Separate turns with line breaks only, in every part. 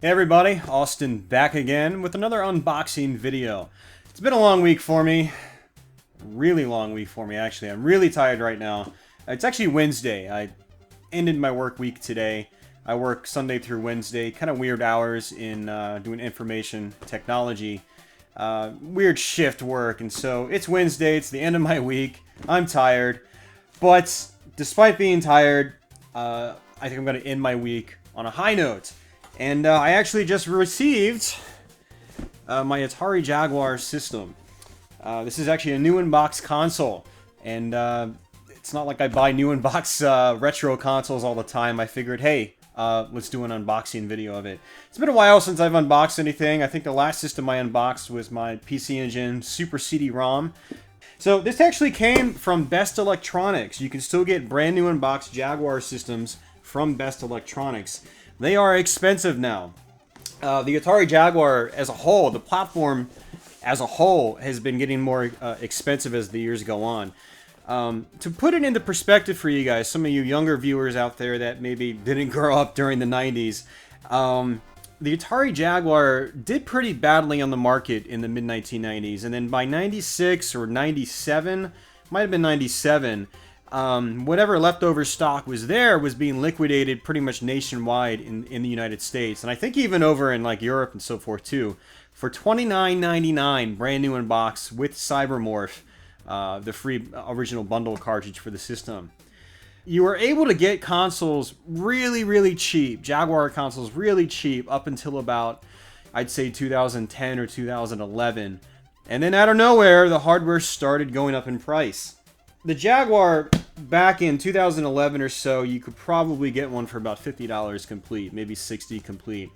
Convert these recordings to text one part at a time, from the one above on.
Hey everybody, Austin back again with another unboxing video. It's been a long week for me. Really long week for me, actually. I'm really tired right now. It's actually Wednesday. I ended my work week today. I work Sunday through Wednesday, kind of weird hours in doing information technology. Weird shift work, and so it's Wednesday, it's the end of my week. I'm tired, but despite being tired, I think I'm going to end my week on a high note. And I actually just received my Atari Jaguar system. This is actually a new in-box console, and it's not like I buy new in-box retro consoles all the time. I figured, hey, let's do an unboxing video of it. It's been a while since I've unboxed anything. I think the last system I unboxed was my PC Engine Super CD-ROM. So this actually came from Best Electronics. You can still get brand new in-box Jaguar systems from Best Electronics. They are expensive now. The Atari Jaguar as a whole, the platform as a whole, has been getting more expensive as the years go on. To put it into perspective for you guys, some of you younger viewers out there that maybe didn't grow up during the 90s, the Atari Jaguar did pretty badly on the market in the mid-1990s, and then by 96 or 97, might have been 97, whatever leftover stock was there was being liquidated pretty much nationwide in the United States, and I think even over in like Europe and so forth too, for $29.99 brand new in box with Cybermorph, the free original bundle cartridge for the system. You were able to get consoles really cheap, Jaguar consoles really cheap up until about, I'd say 2010 or 2011, and then out of nowhere the hardware started going up in price. The Jaguar, back in 2011 or so, you could probably get one for about $50 complete, maybe $60 complete.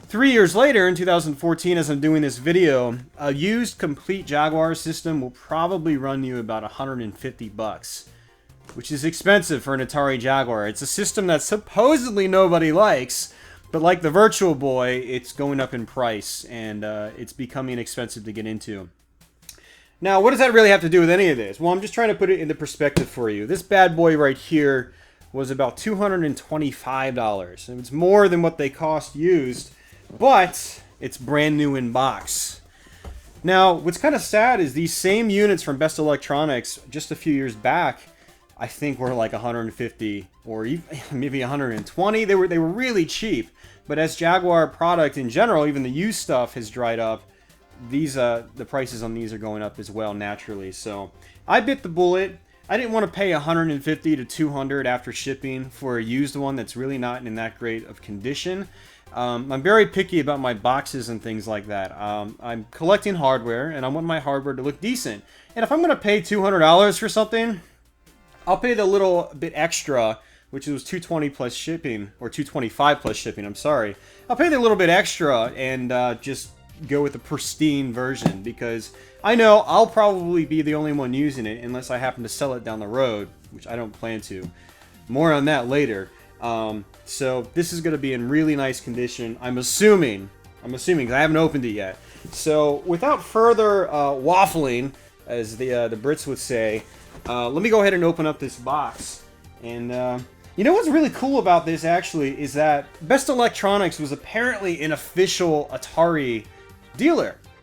3 years later, in 2014, as I'm doing this video, a used complete Jaguar system will probably run you about $150, which is expensive for an Atari Jaguar. It's a system that supposedly nobody likes, but like the Virtual Boy, it's going up in price, and it's becoming expensive to get into. Now, what does that really have to do with any of this? Well, I'm just trying to put it into perspective for you. This bad boy right here was about $225. And it's more than what they cost used, but it's brand new in box. Now, what's kind of sad is these same units from Best Electronics just a few years back, I think were like 150 or even maybe 120. They were really cheap. But as Jaguar product in general, even the used stuff has dried up. These the prices on these are going up as well naturally, so I bit the bullet. I didn't want to pay $150 to $200 after shipping for a used one that's really not in that great of condition. I'm very picky about my boxes and things like that. I'm collecting hardware, and I want my hardware to look decent. And if I'm going to pay $200 for something, I'll pay the little bit extra, which was $220 plus shipping, or $225 plus shipping. I'm sorry. I'll pay the little bit extra and just go with the pristine version, because I know I'll probably be the only one using it unless I happen to sell it down the road, which I don't plan to. More on that later. So this is going to be in really nice condition. I'm assuming, because I haven't opened it yet. So without further waffling, as the Brits would say, let me go ahead and open up this box. And you know what's really cool about this actually is that Best Electronics was apparently an official Atari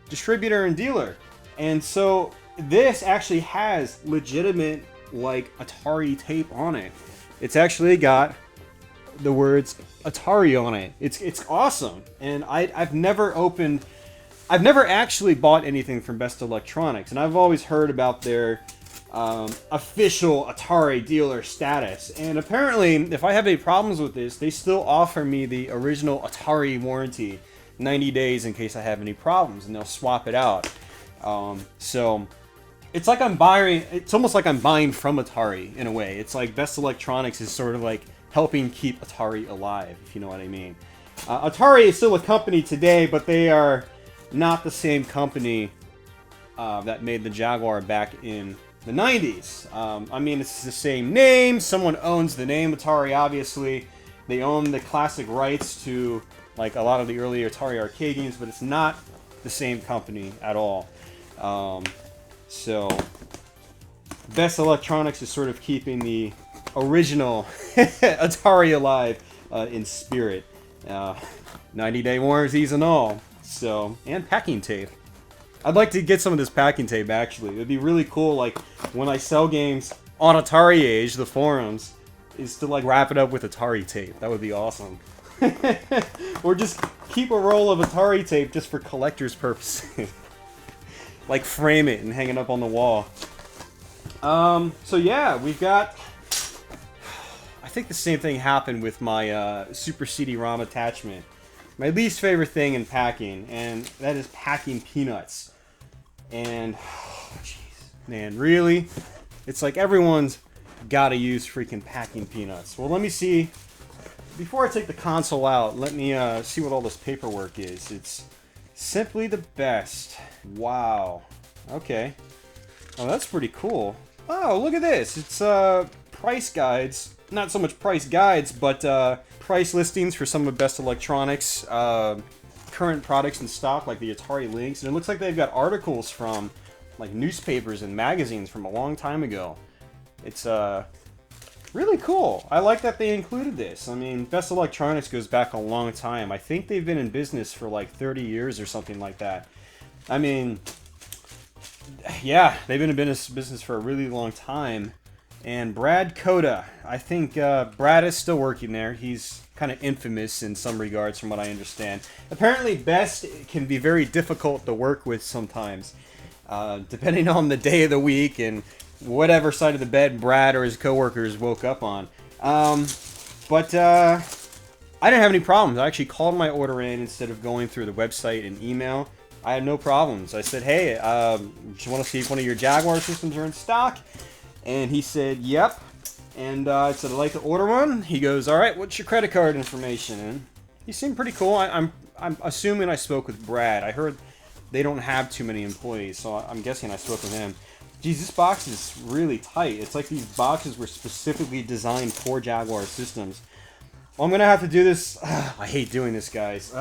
distributor and dealer, and so this actually has legitimate like Atari tape on it. It's actually got the words Atari on it. It's awesome, and I've never actually bought anything from Best Electronics, and I've always heard about their official Atari dealer status, and apparently if I have any problems with this, they still offer me the original Atari warranty, 90 days in case I have any problems, and they'll swap it out. So it's like it's almost like I'm buying from Atari in a way. It's like Best Electronics is sort of like helping keep Atari alive, if you know what I mean. Atari is still a company today, but they are not the same company that made the Jaguar back in the 90s. I mean, it's the same name. Someone owns the name Atari, obviously. They own the classic rights to like a lot of the early Atari arcade games, but it's not the same company at all. So Best Electronics is sort of keeping the original Atari alive in spirit. 90-day warranties and all. So, and packing tape. I'd like to get some of this packing tape, actually. It'd be really cool, like, when I sell games on AtariAger, the forums, is to, like, wrap it up with Atari tape. That would be awesome. Or just keep a roll of Atari tape just for collector's purposes. Like, frame it and hang it up on the wall. So yeah, we've got... I think the same thing happened with my Super CD-ROM attachment. My least favorite thing in packing, and that is packing peanuts. And, jeez, man, really? It's like everyone's gotta use freaking packing peanuts. Well, let me see. Before I take the console out, let me see what all this paperwork is. It's simply the best. Wow. Okay. Oh, that's pretty cool. Oh, look at this. It's price guides. Not so much price guides, but price listings for some of the best electronics. Current products in stock, like the Atari Lynx, and it looks like they've got articles from like newspapers and magazines from a long time ago. It's really cool. I like that they included this. I mean, Best Electronics goes back a long time. I think they've been in business for like 30 years or something like that. I mean, yeah, they've been in business for a really long time. And Brad Coda, I think Brad is still working there. He's kind of infamous in some regards from what I understand. Apparently Best can be very difficult to work with sometimes, depending on the day of the week and whatever side of the bed Brad or his coworkers woke up on. But I didn't have any problems. I actually called my order in instead of going through the website and email. I had no problems. I said, hey, just want to see if one of your Jaguar systems are in stock. And he said, yep. And I said, I'd like to order one. He goes, all right, what's your credit card information? And he seemed pretty cool. I'm assuming I spoke with Brad. I heard they don't have too many employees, so I'm guessing I spoke with him. Geez, this box is really tight. It's like these boxes were specifically designed for Jaguar systems. Well, I'm going to have to do this. I hate doing this, guys.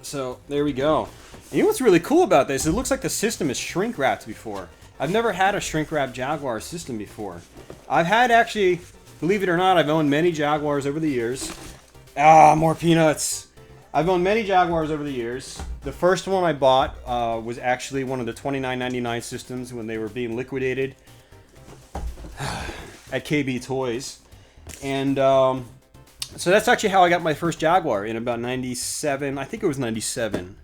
So, there we go. And you know what's really cool about this? It looks like the system is shrink-wrapped before. I've never had a shrink-wrapped Jaguar system before. I've had, actually, believe it or not, I've owned many Jaguars over the years. Ah, more peanuts. I've owned many Jaguars over the years. The first one I bought was actually one of the $29.99 systems when they were being liquidated at KB Toys. And so that's actually how I got my first Jaguar in about 97. I think it was 97.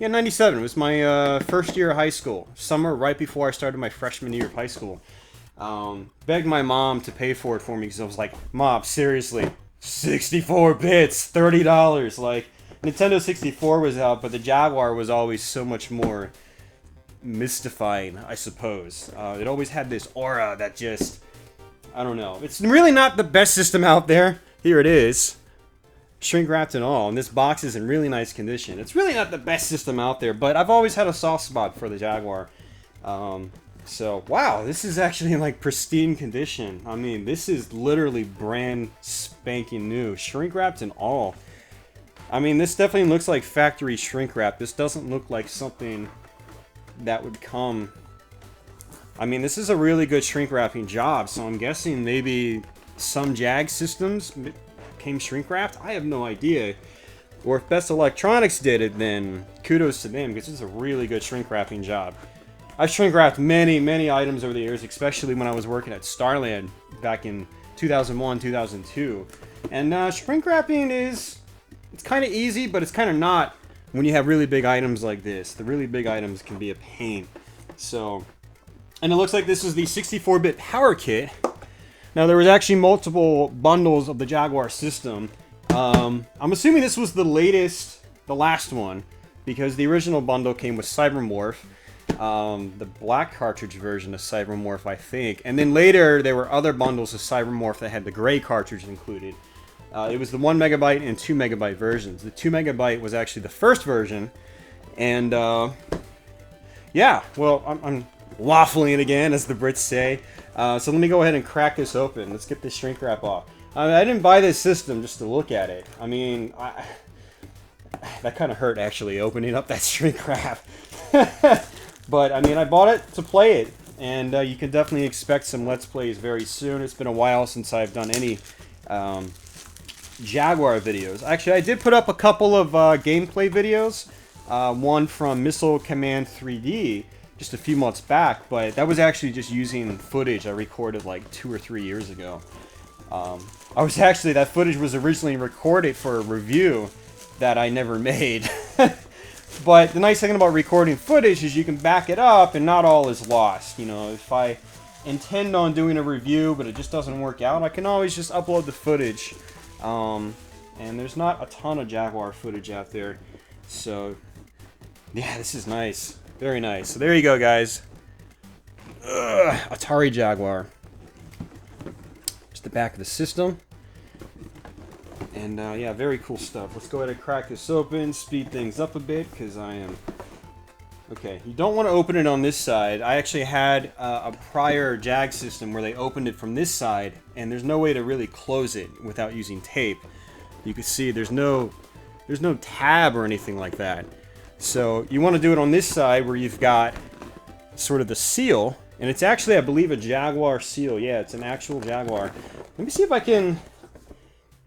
Yeah, 97. It was my first year of high school. Summer right before I started my freshman year of high school. Begged my mom to pay for it for me because I was like, Mom, seriously, 64 bits, $30. Like, Nintendo 64 was out, but the Jaguar was always so much more mystifying, I suppose. It always had this aura that just, I don't know. It's really not the best system out there. Here it is. Shrink wrapped and all, and this box is in really nice condition. It's really not the best system out there, but I've always had a soft spot for the Jaguar. So, wow, this is actually in like pristine condition. I mean, this is literally brand spanking new. Shrink wrapped and all. I mean, this definitely looks like factory shrink wrap. This doesn't look like something that would come... I mean, this is a really good shrink wrapping job, so I'm guessing maybe some Jag systems came shrink wrapped. I have no idea. Or if Best Electronics did it, then kudos to them, because it's a really good shrink wrapping job. I've shrink wrapped many, many items over the years, especially when I was working at Starland back in 2001, 2002. And shrink wrapping is, it's kind of easy, but it's kind of not when you have really big items like this. The really big items can be a pain. So, and it looks like this is the 64-bit power kit. Now, there was actually multiple bundles of the Jaguar system. I'm assuming this was the latest, the last one, because the original bundle came with Cybermorph, the black cartridge version of Cybermorph, I think. And then later, there were other bundles of Cybermorph that had the gray cartridge included. It was the 1 megabyte and 2 megabyte versions. The 2 megabyte was actually the first version. And, yeah, well, I'm waffling it again, as the Brits say. So let me go ahead and crack this open. Let's get this shrink wrap off. I didn't buy this system just to look at it. I mean, that kind of hurt, actually, opening up that shrink wrap. But, I mean, I bought it to play it. and you can definitely expect some Let's Plays very soon. It's been a while since I've done any Jaguar videos. Actually, I did put up a couple of gameplay videos. One from Missile Command 3D just a few months back, but that was actually just using footage I recorded like 2 or 3 years ago. That footage was originally recorded for a review that I never made. But the nice thing about recording footage is you can back it up and not all is lost. You know, if I intend on doing a review but it just doesn't work out, I can always just upload the footage. And there's not a ton of Jaguar footage out there. So, yeah, this is nice. Very nice. So there you go, guys. Atari Jaguar. Just the back of the system. And yeah, very cool stuff. Let's go ahead and crack this open, speed things up a bit, because I am... Okay, you don't want to open it on this side. I actually had a prior Jag system where they opened it from this side, and there's no way to really close it without using tape. You can see there's no tab or anything like that. So you want to do it on this side where you've got sort of the seal, and it's actually, I believe, a Jaguar seal. Yeah, it's an actual Jaguar. Let me see if I can...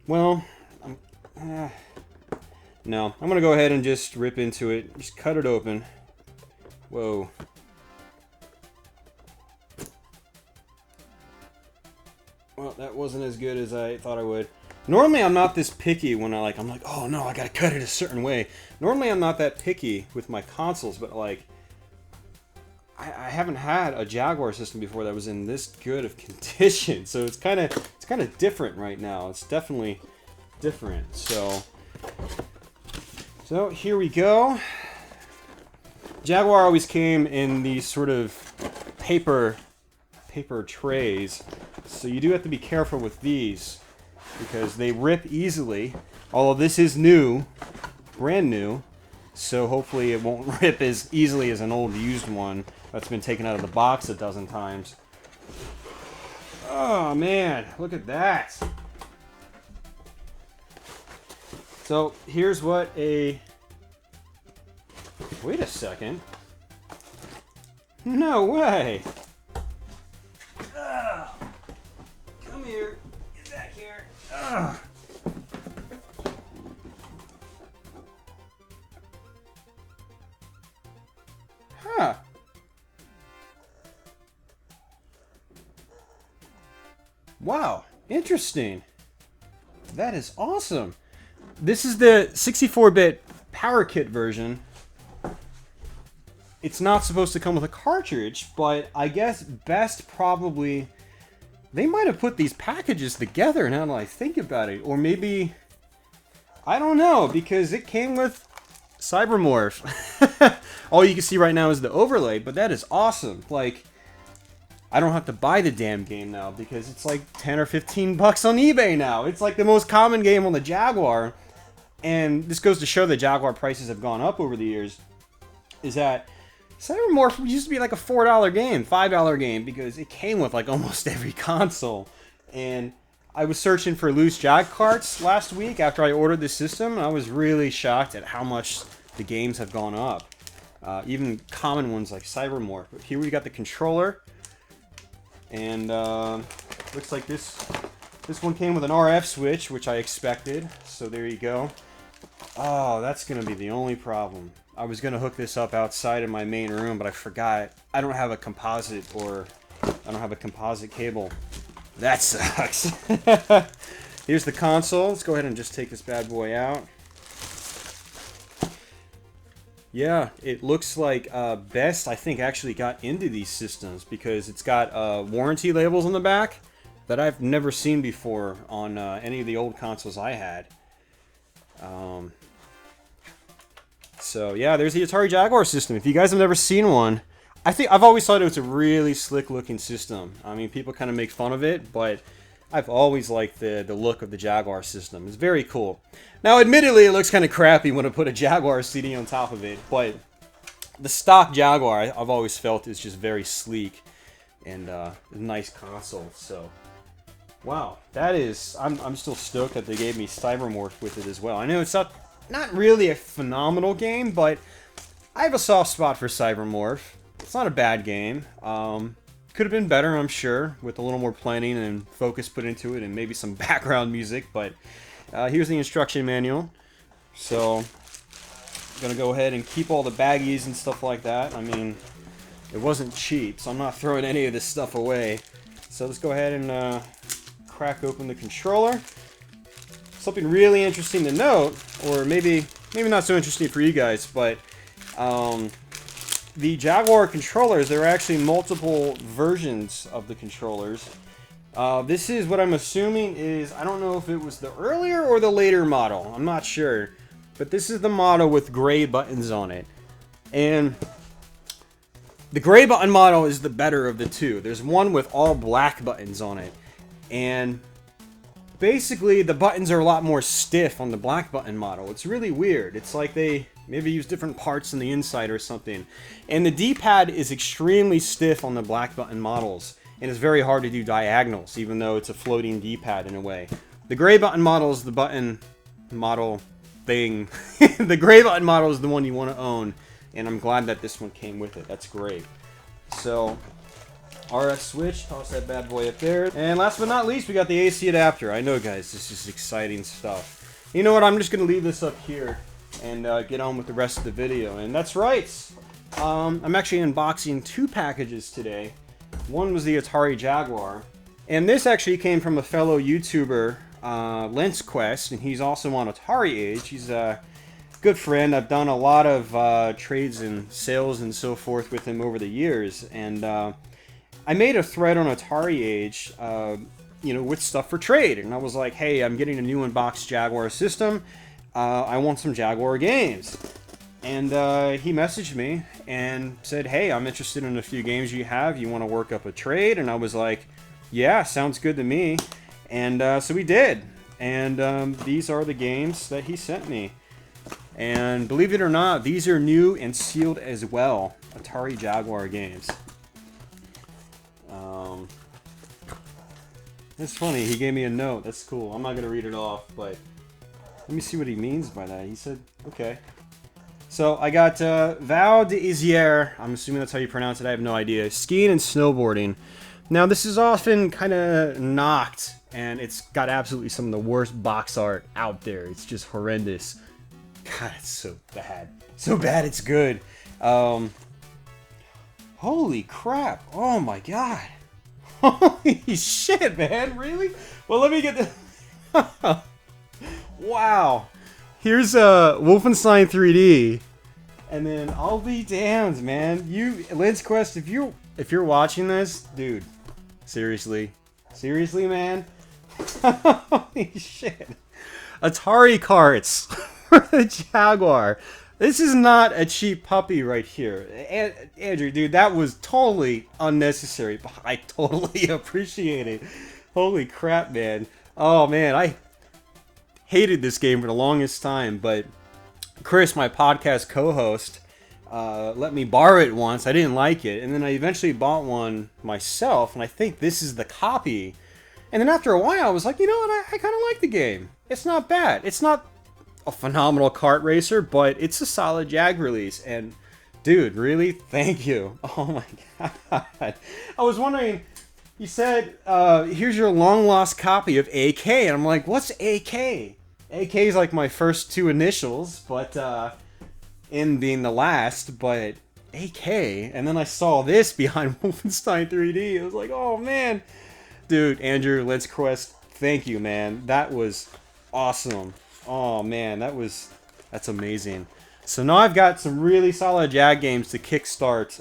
Well... no, I'm gonna go ahead and just rip into it. Just cut it open. Whoa. Well, that wasn't as good as I thought I would. Normally I'm not this picky when I'm like, oh no, I gotta cut it a certain way. Normally I'm not that picky with my consoles, but like, I haven't had a Jaguar system before that was in this good of condition. So it's kind of different right now. It's definitely different. So here we go. Jaguar always came in these sort of paper trays, so you do have to be careful with these because they rip easily. Although this is new, brand new, so hopefully it won't rip as easily as an old used one that's been taken out of the box a dozen times. Oh man, look at that. So here's what a... Wait a second. No way. Come here. Get back here. Huh. Wow. Interesting. That is awesome. This is the 64-bit Power Kit version. It's not supposed to come with a cartridge, but I guess best probably... They might have put these packages together now that I think about it. Or maybe... I don't know, because it came with Cybermorph. All you can see right now is the overlay, but that is awesome. Like, I don't have to buy the damn game now, because it's like 10 or 15 bucks on eBay now. It's like the most common game on the Jaguar. And this goes to show that Jaguar prices have gone up over the years. Is that Cybermorph used to be like a $4 game, $5 game, because it came with like almost every console. And I was searching for loose Jag carts last week after I ordered this system, and I was really shocked at how much the games have gone up. Even common ones like Cybermorph. But here we got the controller, and looks like this one came with an RF switch, which I expected. So there you go. Oh, that's gonna be the only problem. I was gonna hook this up outside in my main room, but I forgot. I don't have a composite cable. That sucks. Here's the console. Let's go ahead and just take this bad boy out. Yeah, it looks like Best, I think, actually got into these systems because it's got warranty labels on the back that I've never seen before on any of the old consoles I had. So yeah, there's the Atari Jaguar system. If you guys have never seen one, I've always thought it was a really slick looking system. I mean, people kind of make fun of it, but I've always liked the look of the Jaguar system. It's very cool. Now, admittedly, it looks kind of crappy when I put a Jaguar CD on top of it, but the stock Jaguar I've always felt is just very sleek and a nice console. So, wow, that is... I'm still stoked that they gave me Cybermorph with it as well. I know it's not really a phenomenal game, but I have a soft spot for Cybermorph. It's not a bad game. Could have been better, I'm sure, with a little more planning and focus put into it and maybe some background music, but here's the instruction manual. So, I'm going to go ahead and keep all the baggies and stuff like that. I mean, it wasn't cheap, so I'm not throwing any of this stuff away. So let's go ahead and crack open the controller. Something really interesting to note, or maybe not so interesting for you guys, but the Jaguar controllers, there are actually multiple versions of the controllers. This is what I'm assuming is, I don't know if it was the earlier or the later model, I'm not sure, but this is the model with gray buttons on it. And the gray button model is the better of the two. There's one with all black buttons on it, and basically the buttons are a lot more stiff on the black button model. It's really weird. It's like they maybe use different parts on the inside or something. And the D-pad is extremely stiff on the black button models, and it's very hard to do diagonals, even though it's a floating D-pad in a way. The gray button model is the button model thing. The gray button model is the one you want to own, and I'm glad that this one came with it. That's great. So, RF switch, toss that bad boy up there. And last but not least, we got the AC adapter. I know, guys, this is exciting stuff. You know what? I'm just going to leave this up here and get on with the rest of the video. And that's right. I'm actually unboxing two packages today. One was the Atari Jaguar. And this actually came from a fellow YouTuber, LensQuest, and he's also on AtariAger. He's a good friend. I've done a lot of trades and sales and so forth with him over the years, and I made a thread on AtariAger, you know, with stuff for trade, and I was like, hey, I'm getting a new unboxed Jaguar system. I want some Jaguar games. And he messaged me and said, hey, I'm interested in a few games you have. You want to work up a trade? And I was like, yeah, sounds good to me. And so we did. And these are the games that he sent me. And believe it or not, these are new and sealed as well. Atari Jaguar games. That's funny. He gave me a note. That's cool. I'm not going to read it off, but let me see what he means by that. He said, okay. So I got Val d'Isère. I'm assuming that's how you pronounce it. I have no idea. Skiing and snowboarding. Now, this is often kind of knocked, and it's got absolutely some of the worst box art out there. It's just horrendous. God, it's so bad. So bad it's good. Holy crap. Oh my god. Holy shit, man. Really? Well, let me get the... Wow. Here's Wolfenstein 3D. And then I'll be damned, man. You, LensQuest, if you're watching this, dude, seriously. Seriously, man? Holy shit. Atari carts. The Jaguar. This is not a cheap puppy right here. Andrew, dude, that was totally unnecessary, but I totally appreciate it. Holy crap, man. Oh, man, I hated this game for the longest time, but Chris, my podcast co-host, let me borrow it once. I didn't like it, and then I eventually bought one myself, and I think this is the copy. And then after a while, I was like, you know what, I kind of like the game. It's not bad. It's not a phenomenal kart racer, but it's a solid Jag release, and dude, really, thank you. Oh my god. I was wondering, he said, here's your long lost copy of AK, and I'm like, what's AK? AK is like my first two initials, but N being the last, but AK, and then I saw this behind Wolfenstein 3D. I was like, oh man. Dude, Andrew, LensQuest, thank you, man. That was awesome. Oh man, that's amazing. So now I've got some really solid Jag games to kickstart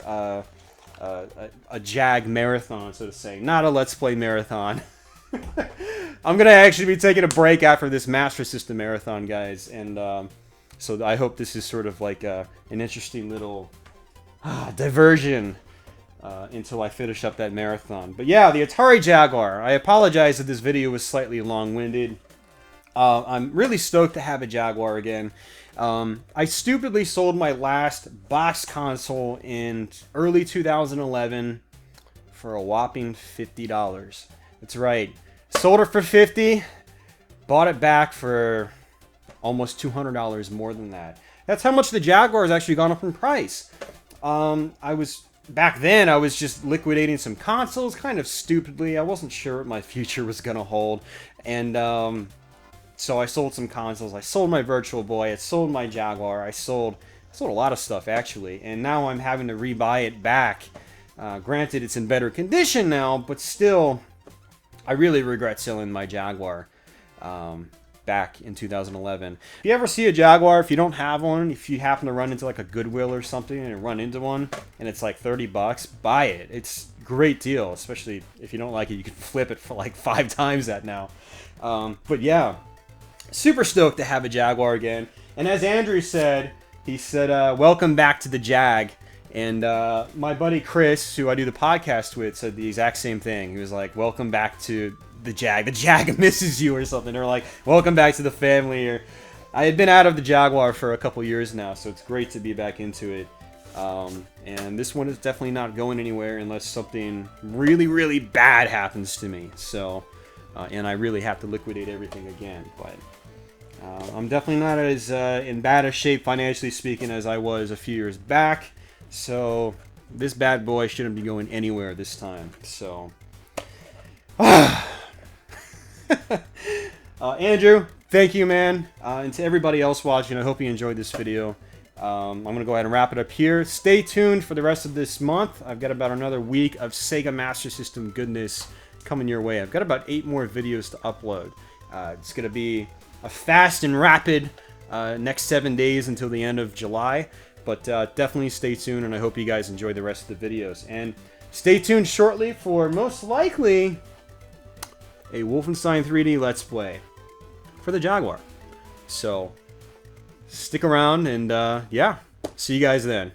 a Jag marathon, so to say. Not a Let's Play marathon. I'm gonna actually be taking a break after this Master System marathon, guys, and so I hope this is sort of like an interesting little diversion until I finish up that marathon. But yeah, the Atari Jaguar. I apologize that this video was slightly long-winded. I'm really stoked to have a Jaguar again. I stupidly sold my last box console in early 2011 for a whopping $50. That's right. Sold it for $50, bought it back for almost $200 more than that. That's how much the Jaguar has actually gone up in price. I was back then I was just liquidating some consoles kind of stupidly. I wasn't sure what my future was going to hold. And so I sold some consoles. I sold my Virtual Boy. I sold my Jaguar. I sold a lot of stuff, actually. And now I'm having to rebuy it back. Granted, it's in better condition now, but still, I really regret selling my Jaguar back in 2011. If you ever see a Jaguar, if you don't have one, if you happen to run into like a Goodwill or something and run into one, and it's like $30, buy it. It's a great deal, especially if you don't like it, you can flip it for like 5 times that now. But yeah, super stoked to have a Jaguar again. And as Andrew said, he said, welcome back to the Jag. And my buddy Chris, who I do the podcast with, said the exact same thing. He was like, welcome back to the Jag. The Jag misses you or something. Or like, welcome back to the family. Or I had been out of the Jaguar for a couple years now, so it's great to be back into it. And this one is definitely not going anywhere unless something really, really bad happens to me. So, and I really have to liquidate everything again. But I'm definitely not as in bad a shape financially speaking as I was a few years back. So this bad boy shouldn't be going anywhere this time. So, Andrew, thank you, man. And to everybody else watching, I hope you enjoyed this video. I'm going to go ahead and wrap it up here. Stay tuned for the rest of this month. I've got about another week of Sega Master System goodness coming your way. I've got about 8 more videos to upload. It's going to be a fast and rapid next 7 days until the end of July. But definitely stay tuned, and I hope you guys enjoy the rest of the videos. And stay tuned shortly for, most likely, a Wolfenstein 3D Let's Play for the Jaguar. So, stick around, and yeah, see you guys then.